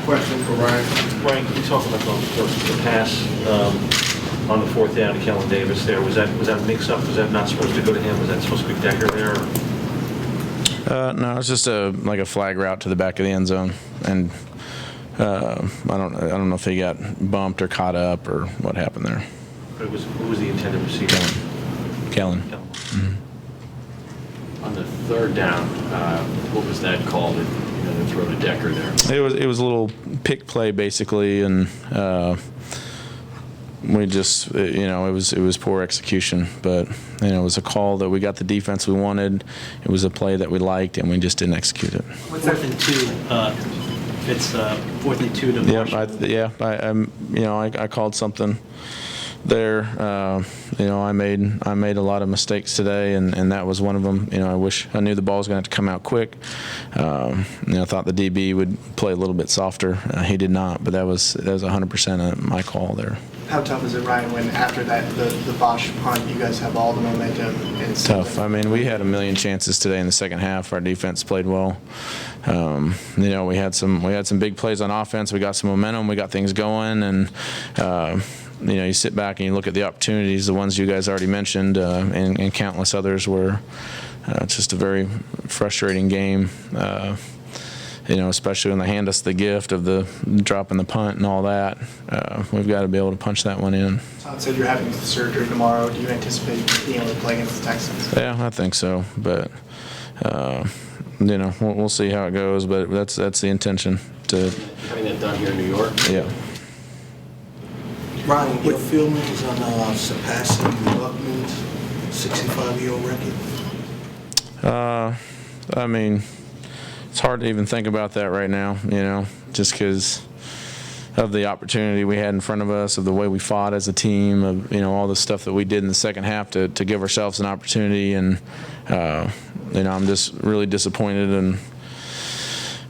Question for Ryan. Ryan, can you talk about the pass on the fourth down to Kellen Davis there? Was that a mix-up? Was that not supposed to go to him? Was that supposed to be Decker there? No, it was just a flag route to the back of the end zone, and I don't know if he got bumped or caught up or what happened there. But who was the intended receiver? Kellen. Mm-hmm. On the third down, what was that called? The throw to Decker there. It was a little pick play basically, and we just it was poor execution, but it was a call that we got the defense we wanted. It was a play that we liked, and we just didn't execute it. Fourth and two. It's 4th and 2 to I called something there. I made a lot of mistakes today, and that was one of them. I wish I knew the ball was going to have to come out quick. I thought the DB would play a little bit softer. He did not, but that was 100% my call there. How tough is it, Ryan, when after that the Bosch punt, you guys have all the momentum? And tough. I mean, we had a million chances today in the second half. Our defense played well. We had some big plays on offense. We got some momentum. We got things going, and you sit back and you look at the opportunities, the ones you guys already mentioned, and countless others were just a very frustrating game. Especially when they hand us the gift of the dropping the punt and all that. We've got to be able to punch that one in. Todd said you're having surgery tomorrow. Do you anticipate being able to play against the Texans? Yeah, I think so. But, we'll see how it goes. But that's the intention. Having that done here in New York? Yeah. Ryan, your feeling is on surpassing Buckman's 65-year record? It's hard to even think about that right now, just because of the opportunity we had in front of us, of the way we fought as a team, of all the stuff that we did in the second half to give ourselves an opportunity, and I'm just really disappointed in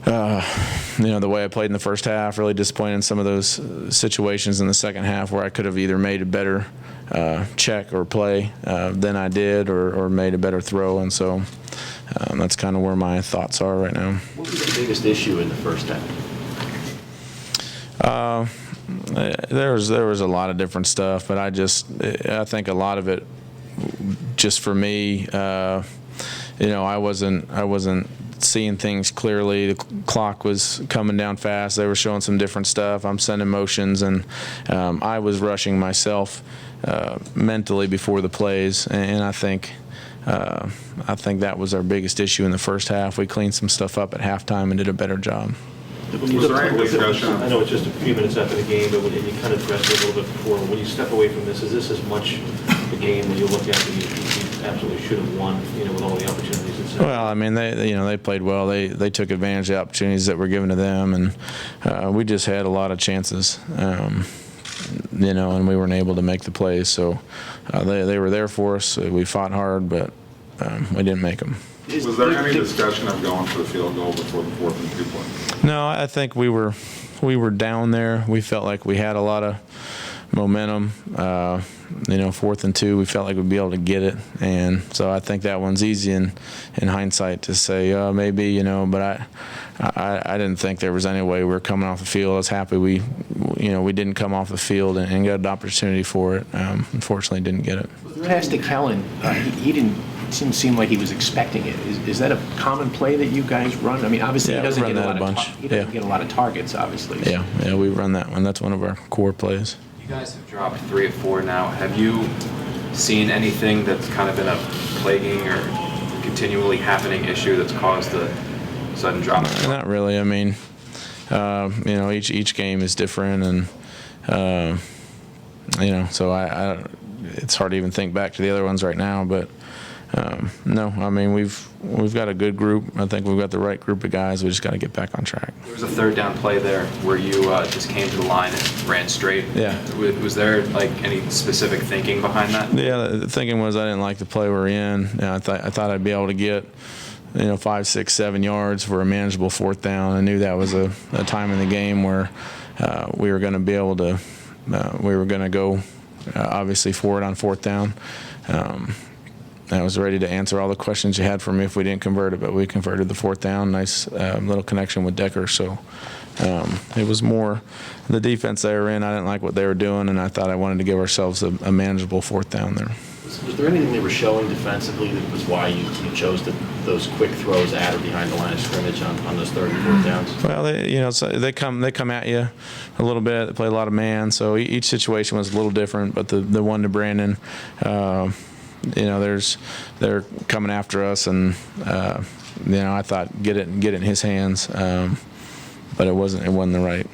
the way I played in the first half. Really disappointed in some of those situations in the second half where I could have either made a better check or play than I did, or made a better throw, and so. That's kind of where my thoughts are right now. What was the biggest issue in the first half? There was a lot of different stuff, but I think a lot of it, just for me, I wasn't seeing things clearly. The clock was coming down fast. They were showing some different stuff. I'm sending motions, and I was rushing myself mentally before the plays, and I think that was our biggest issue in the first half. We cleaned some stuff up at halftime and did a better job. Was there any discussion? I know it's just a few minutes after the game, but you kind of addressed it a little bit before. When you step away from this, is this as much the game that you look at that you absolutely should have won, with all the opportunities? Well, they played well. They took advantage of the opportunities that were given to them, and we just had a lot of chances. And we weren't able to make the plays. So they were there for us. We fought hard, but we didn't make them. Was there any discussion of going for the field goal before the 4th and 2 play? No, I think we were down there. We felt like we had a lot of momentum. 4th and 2, we felt like we'd be able to get it, and so I think that one's easy in hindsight to say maybe, but I didn't think there was any way we were coming off the field. I was happy we didn't come off the field and got an opportunity for it. Unfortunately, didn't get it. Pass to Kellen, he didn't seem like he was expecting it. Is that a common play that you guys run? Obviously he doesn't get a lot of get a lot of targets, obviously. So. Yeah, we run that one. That's one of our core plays. You guys have dropped 3 of 4 now. Have you seen anything that's kind of been a plaguing or continually happening issue that's caused the sudden drop? Not really. Each game is different, and so I it's hard to even think back to the other ones right now, but. No, we've got a good group. I think we've got the right group of guys. We just got to get back on track. There was a third down play there where you just came to the line and ran straight. Yeah. Was there any specific thinking behind that? Yeah, the thinking was I didn't like the play we were in. I thought I'd be able to get 5, 6, 7 yards for a manageable 4th down. I knew that was a time in the game where we were going to be able to we were going to go obviously for it on 4th down. I was ready to answer all the questions you had for me if we didn't convert it, but we converted the 4th down. Nice little connection with Decker, so It was more the defense they were in. I didn't like what they were doing, and I thought I wanted to give ourselves a manageable fourth down there. Was there anything they were showing defensively that was why you chose those quick throws at or behind the line of scrimmage on those third and fourth downs? Well, so they come at you a little bit. They play a lot of man, so each situation was a little different. But the one to Brandon, they're coming after us, and I thought get it in his hands, but it wasn't the right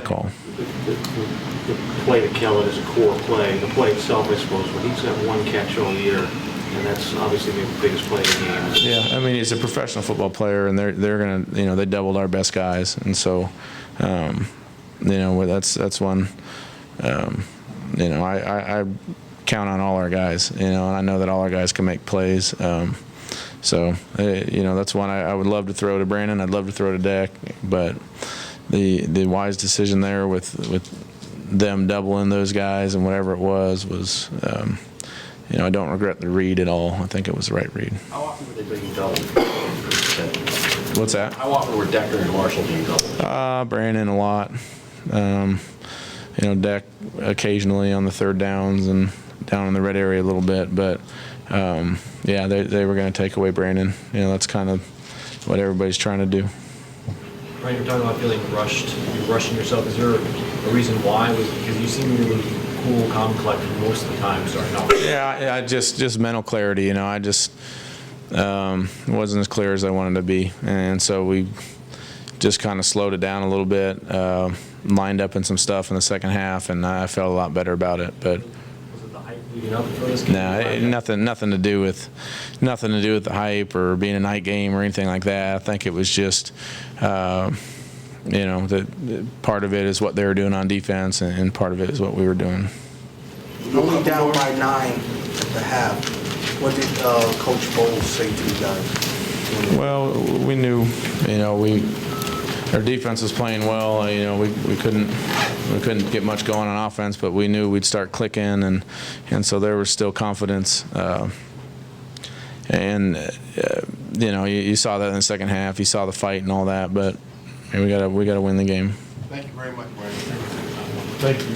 call. The play to Kellen is a core play. The play itself, I suppose, but he's got one catch all year, and that's obviously the biggest play of the game. Yeah, I mean, he's a professional football player, and they're gonna, they doubled our best guys, and so, that's one. I count on all our guys, and I know that all our guys can make plays. So, that's one I would love to throw to Brandon. I'd love to throw to Dak, but the wise decision there with them doubling those guys and whatever it was, I don't regret the read at all. I think it was the right read. How often were they being doubled? What's that? How often were Decker and Marshall being doubled? Brandon a lot. Dak occasionally on the third downs and down in the red area a little bit, but they were going to take away Brandon. That's kind of what everybody's trying to do. Right, you're talking about feeling rushed. You're rushing yourself. Is there a reason why? Because you seem really cool, calm, collected most of the time starting off. Yeah, just mental clarity. I just wasn't as clear as I wanted to be, and so we just kind of slowed it down a little bit, lined up in some stuff in the second half, and I felt a lot better about it. But was it the hype leading up for this game? No, nothing to do with the hype or being a night game or anything like that. I think it was just, the part of it is what they were doing on defense, and part of it is what we were doing. Only down by 9 at the half. What did Coach Bowles say to you guys? Well, we knew, our defense was playing well. We couldn't get much going on offense, but we knew we'd start clicking, and so there was still confidence. You saw that in the second half. You saw the fight and all that, but we gotta win the game. Thank you very much, Brian. Thank you.